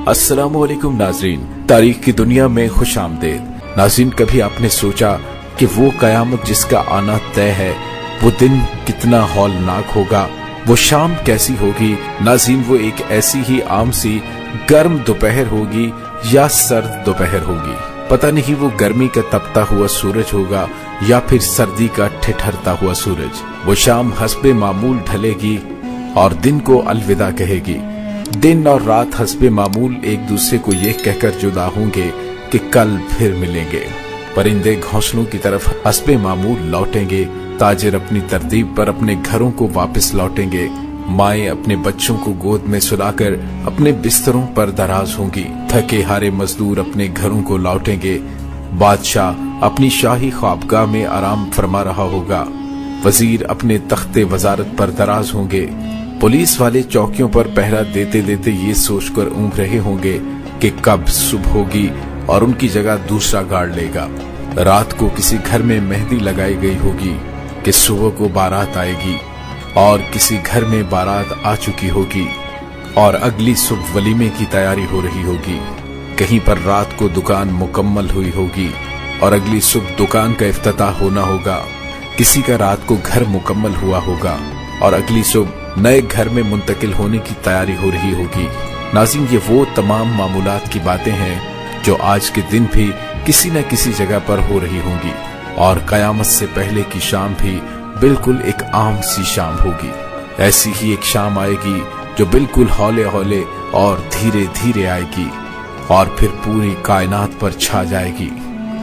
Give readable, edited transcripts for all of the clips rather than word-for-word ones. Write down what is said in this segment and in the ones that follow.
अस्सलाम वालेकुम नाज़रीन, तारीख की दुनिया में खुश आमदेद। नाज़रीन, कभी आपने सोचा कि वो कयामत जिसका आना तय है, वो दिन कितना हौलनाक होगा, वो शाम कैसी होगी? नाज़रीन, वो एक ऐसी ही आम सी गर्म दोपहर होगी या सर्द दोपहर होगी। पता नहीं वो गर्मी का तपता हुआ सूरज होगा या फिर सर्दी का ठिठुरता हुआ सूरज। वो शाम हस्बे मामूल ढलेगी और दिन को अलविदा कहेगी। दिन और रात हस्बे मामूल एक दूसरे को ये कहकर जुदा होंगे कि कल फिर मिलेंगे। परिंदे घोंसलों की तरफ हस्बे मामूल लौटेंगे, ताजिर अपनी तरतीब पर अपने घरों को वापस लौटेंगे, माएं अपने बच्चों को गोद में सुलाकर अपने बिस्तरों पर दराज होंगी, थके हारे मजदूर अपने घरों को लौटेंगे, बादशाह अपनी शाही ख्वाबगाह में आराम फरमा रहा होगा, वजीर अपने तख्ते वजारत पर दराज होंगे, पुलिस वाले चौकियों पर पहरा देते देते ये सोचकर ऊँघ रहे होंगे कि कब सुबह होगी और उनकी जगह दूसरा गार्ड लेगा। रात को किसी घर में मेहंदी लगाई गई होगी कि सुबह को बारात आएगी और किसी घर में बारात आ चुकी होगी और अगली सुबह वलीमे की तैयारी हो रही होगी। कहीं पर रात को दुकान मुकम्मल हुई होगी और अगली सुबह दुकान का इफ्तिताह होना होगा। किसी का रात को घर मुकम्मल हुआ होगा और अगली सुबह नए घर में मुंतकिल होने की तैयारी हो रही होगी। नाज़रीन, ये वो तमाम मामूलात की बातें हैं जो आज के दिन भी किसी न किसी जगह पर हो रही होंगी और कयामत से पहले की शाम भी बिल्कुल एक आम सी शाम होगी। ऐसी ही एक शाम आएगी जो बिल्कुल हौले हौले और धीरे धीरे आएगी और फिर पूरी कायनात पर छा जाएगी।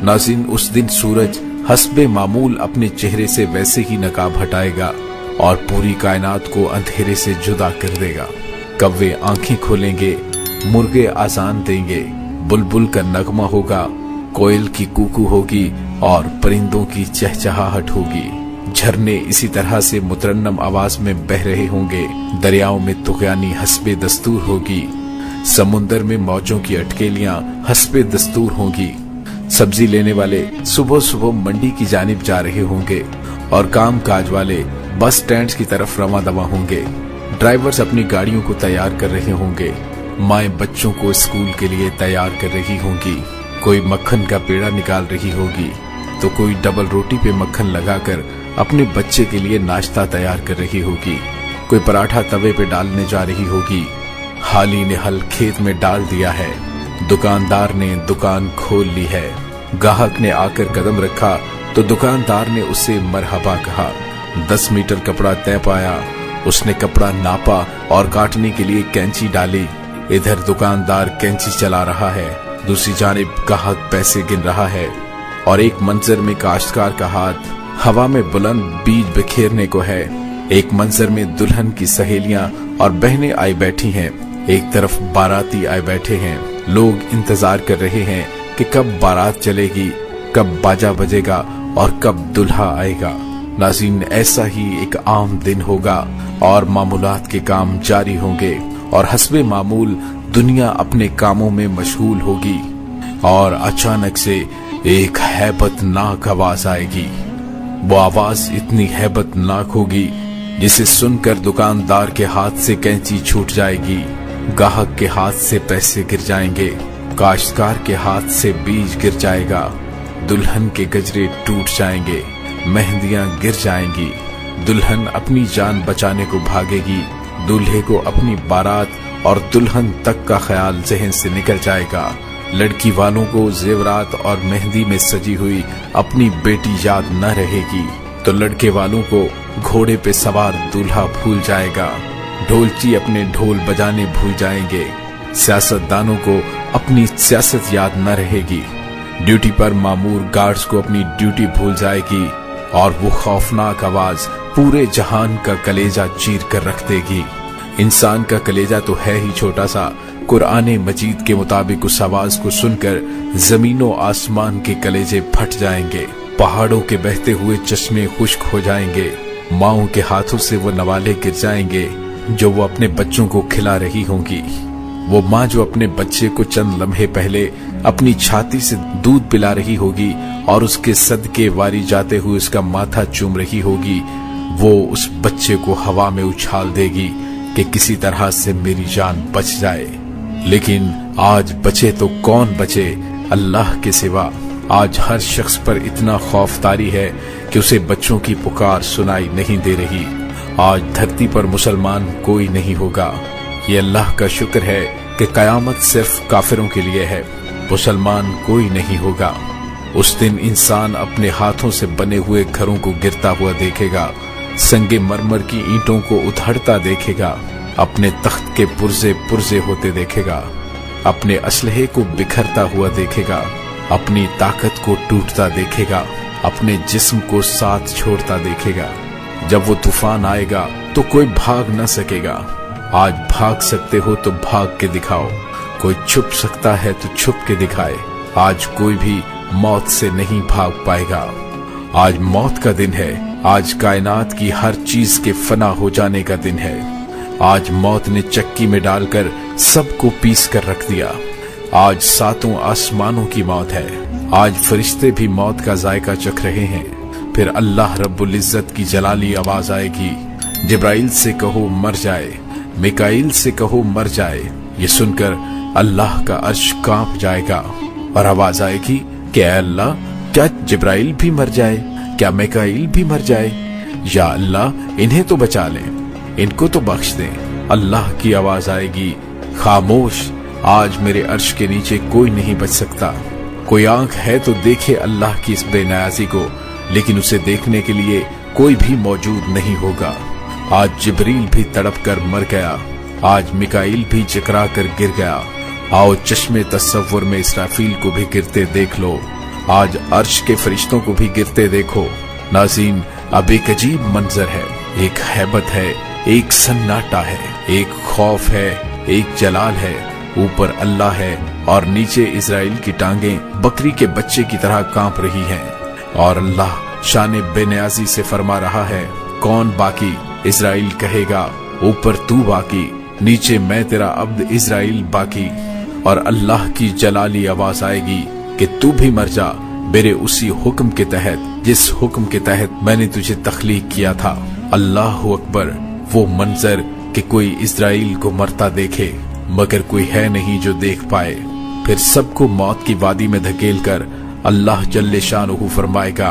नाज़रीन, उस दिन सूरज हस्बे मामूल अपने चेहरे से वैसे ही नकाब हटाएगा और पूरी कायनात को अंधेरे से जुदा कर देगा। कव्वे आंखें खोलेंगे, मुर्गे आजान देंगे, बुलबुल का नगमा होगा, कोयल की कूकू होगी और परिंदों की चहचहाहट होगी। झरने इसी तरह से मुतरन्नम आवाज में बह रहे होंगे, दरियाओं में तुग़यानी हस्बे दस्तूर होगी, समुंदर में मौजों की अटकेलियां हस्बे दस्तूर होंगी। सब्जी लेने वाले सुबह सुबह मंडी की जानिब जा रहे होंगे और काम काज वाले बस स्टैंड की तरफ रवां दवा होंगे। ड्राइवर्स अपनी गाड़ियों को तैयार कर रहे होंगे, माएं बच्चों को स्कूल के लिए तैयार कर रही होंगी, कोई मक्खन का पेड़ा निकाल रही होगी तो कोई डबल रोटी पे मक्खन लगाकर अपने बच्चे के लिए नाश्ता तैयार कर रही होगी, कोई पराठा तवे पे डालने जा रही होगी। हाली ने हल खेत में डाल दिया है, दुकानदार ने दुकान खोल ली है। गाहक ने आकर कदम रखा तो दुकानदार ने उसे मरहबा कहा। 10 मीटर कपड़ा तय पाया, उसने कपड़ा नापा और काटने के लिए कैंची डाली। इधर दुकानदार कैंची चला रहा है, दूसरी जानिब गाहक पैसे गिन रहा है और एक मंजर में काश्तकार का हाथ हवा में बुलंद बीज बिखेरने को है। एक मंजर में दुल्हन की सहेलियां और बहनें आई बैठी हैं, एक तरफ बाराती आए बैठे हैं। लोग इंतजार कर रहे हैं कि कब बारात चलेगी, कब बाजा बजेगा और कब दुल्हा आएगा। नाज़रीन, ऐसा ही एक आम दिन होगा और मामूलात के काम जारी होंगे और हस्बे मामूल दुनिया अपने कामों में मशगूल होगी और अचानक से एक हैबतनाक आवाज आएगी। वो आवाज इतनी हैबतनाक होगी जिसे सुनकर दुकानदार के हाथ से कैंची छूट जाएगी, गाहक के हाथ से पैसे गिर जाएंगे, काश्तकार के हाथ से बीज गिर जाएगा, दुल्हन के गजरे टूट जाएंगे, मेहंदियां गिर जाएंगी, दुल्हन अपनी जान बचाने को भागेगी, दूल्हे को अपनी बारात और दुल्हन तक का ख्याल जहन से निकल जाएगा, लड़की वालों को जेवरात और मेहंदी में सजी हुई अपनी बेटी याद न रहेगी तो लड़के वालों को घोड़े पे सवार दूल्हा भूल जाएगा, ढोलची अपने ढोल बजाने भूल जाएंगे, सियासतदानों को अपनी सियासत याद न रहेगी, ड्यूटी पर मामूर गार्ड्स को अपनी ड्यूटी भूल जाएगी और वो खौफनाक आवाज पूरे जहान का कलेजा चीर कर रख देगी। इंसान का कलेजा तो है ही छोटा सा, कुरान मजीद के मुताबिक उस आवाज को सुनकर जमीनों आसमान के कलेजे फट जाएंगे, पहाड़ों के बहते हुए चश्मे खुश्क हो जाएंगे, माओं के हाथों से वो नवाले गिर जाएंगे जो वो अपने बच्चों को खिला रही होंगी। वो माँ जो अपने बच्चे को चंद लम्हे पहले अपनी छाती से दूध पिला रही होगी और उसके सदके वारी जाते हुए उसका माथा चूम रही होगी, वो उस बच्चे को हवा में उछाल देगी कि किसी तरह से मेरी जान बच जाए। लेकिन आज बचे तो कौन बचे अल्लाह के सिवा। आज हर शख्स पर इतना खौफ तारी है कि उसे बच्चों की पुकार सुनाई नहीं दे रही। आज धरती पर मुसलमान कोई नहीं होगा। ये अल्लाह का शुक्र है कि कयामत सिर्फ काफिरों के लिए है, मुसलमान कोई नहीं होगा। उस दिन इंसान अपने हाथों से बने हुए घरों को गिरता हुआ देखेगा, संगे मरमर की ईंटों को उधड़ता देखेगा, अपने तख्त के पुर्जे पुर्जे होते देखेगा, अपने असलहे को बिखरता हुआ देखेगा, अपनी ताकत को टूटता देखेगा, अपने जिस्म को साथ छोड़ता देखेगा। जब वो तूफान आएगा तो कोई भाग न सकेगा। आज भाग सकते हो तो भाग के दिखाओ, कोई छुप सकता है तो छुप के दिखाए। आज कोई भी मौत से नहीं भाग पाएगा। आज मौत का दिन है। आज कायनात की हर चीज के फना हो जाने का दिन है। आज मौत ने चक्की में डालकर सबको पीस कर रख दिया। आज सातों आसमानों की मौत है। आज फरिश्ते भी मौत का जायका चख रहे हैं। फिर अल्लाह रब्बुल इज्जत की जलाली आवाज आएगी, जिब्राइल से कहो मर जाए, मिकाइल से कहो मर जाए। ये सुनकर अल्लाह का अर्श कांप जाएगा और आवाज आएगी कि ऐ अल्लाह, क्या जिब्राइल भी मर जाए, क्या मिकाइल भी मर जाए? या अल्लाह, इन्हें तो बचा ले, इनको तो बख्श दे। अल्लाह की आवाज आएगी, खामोश, आज मेरे अर्श के नीचे कोई नहीं बच सकता। कोई आंख है तो देखे अल्लाह की इस बेनियाजी को, लेकिन उसे देखने के लिए कोई भी मौजूद नहीं होगा। आज जिब्रील भी तड़प कर मर गया, आज मिकाइल भी चकरा कर गिर गया। आओ चश्मे तस्वुर में इसराफील को भी गिरते देख लो, आज अर्श के फरिश्तों को भी गिरते देखो। नाज़रीन, अब एक अजीब मंजर है, एक हैबत है, एक सन्नाटा है, एक खौफ है, एक जलाल है। ऊपर अल्लाह है और नीचे इजराइल की टांगें बकरी के बच्चे की तरह कांप रही हैं। और अल्लाह शान बेनियाजी से फरमा रहा है, कौन बाकी? इजराइल कहेगा, ऊपर तू बाकी, नीचे मैं तेरा अब्द इजराइल बाकी। और अल्लाह की जलाली आवाज आएगी कि तू भी मर जा मेरे उसी हुक्म के तहत जिस हुक्म के तहत मैंने तुझे तख्लीक किया था। अल्लाह अकबर। वो मंजर कि कोई इजराइल को मरता देखे मगर कोई है नहीं जो देख पाए। फिर सबको मौत की वादी में धकेल कर अल्लाह जल्ले शानुहु फरमाएगा,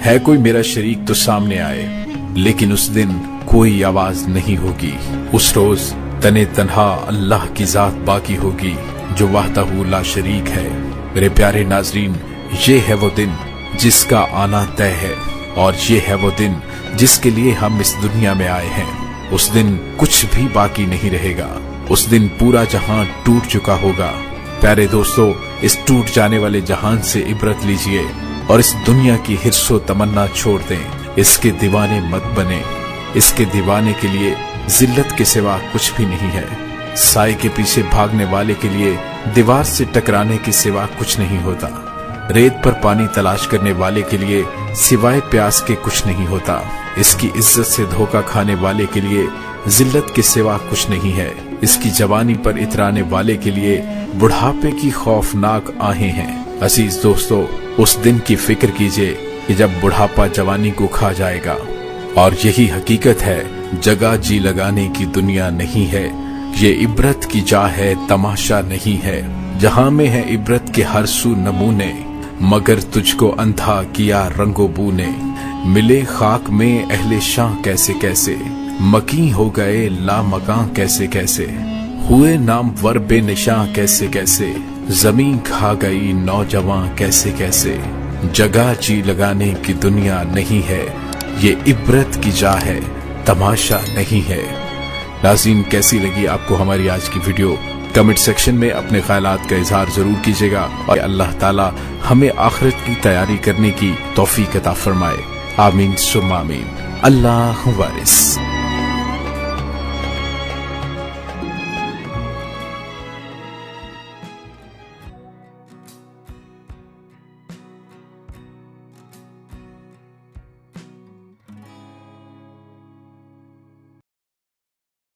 है कोई मेरा शरीक तो सामने आए। लेकिन उस दिन कोई आवाज नहीं होगी। उस रोज तने तन्हा अल्लाह की जात बाकी होगी जो वहदहू ला शरीक है। मेरे प्यारे नाजरीन, ये है वो दिन जिसका आना तय है और ये है वो दिन जिसके लिए हम इस दुनिया में आए हैं। उस दिन कुछ भी बाकी नहीं रहेगा। उस दिन पूरा जहां टूट चुका होगा। प्यारे दोस्तों, इस टूट जाने वाले जहान से इबरत लीजिए और इस दुनिया की हिर्सो तमन्ना छोड़ दें। इसके दीवाने मत बने। इसके दीवाने के लिए जिल्लत के सिवा कुछ भी नहीं है। साए के पीछे भागने वाले के लिए दीवार से टकराने के सिवा कुछ नहीं होता। रेत पर पानी तलाश करने वाले के लिए सिवाय प्यास के कुछ नहीं होता। इसकी इज्जत से धोखा खाने वाले के लिए जिल्लत के सिवा कुछ नहीं है। इसकी जवानी पर इतराने वाले के लिए बुढ़ापे की खौफनाक आहें हैं। अजीज दोस्तों, उस दिन की फिक्र कीजिए कि जब बुढ़ापा जवानी को खा जाएगा। और यही हकीकत है, जगह जी लगाने की दुनिया नहीं है। ये इबरत की जा है, तमाशा नहीं है। जहां में है इबरत के हर सू नमूने, मगर तुझको अंधा किया रंगो बू ने। मिले खाक में अहले शाह कैसे कैसे, मकी हो गए लामकां कैसे कैसे। हुए नामवर बेनिशां कैसे कैसे, जमीन खा गई नौजवां कैसे कैसे। जगह जी लगाने की दुनिया नहीं है, ये इबरत की जा है, तमाशा नहीं है। नाज़रीन, कैसी लगी आपको हमारी आज की वीडियो? कमेंट सेक्शन में अपने ख्यालात का इजहार जरूर कीजिएगा और अल्लाह ताला हमें आखिरत की तैयारी करने की तौफीक अता फरमाए। आमीन सुम्मा आमीन। अल्लाह वारिस।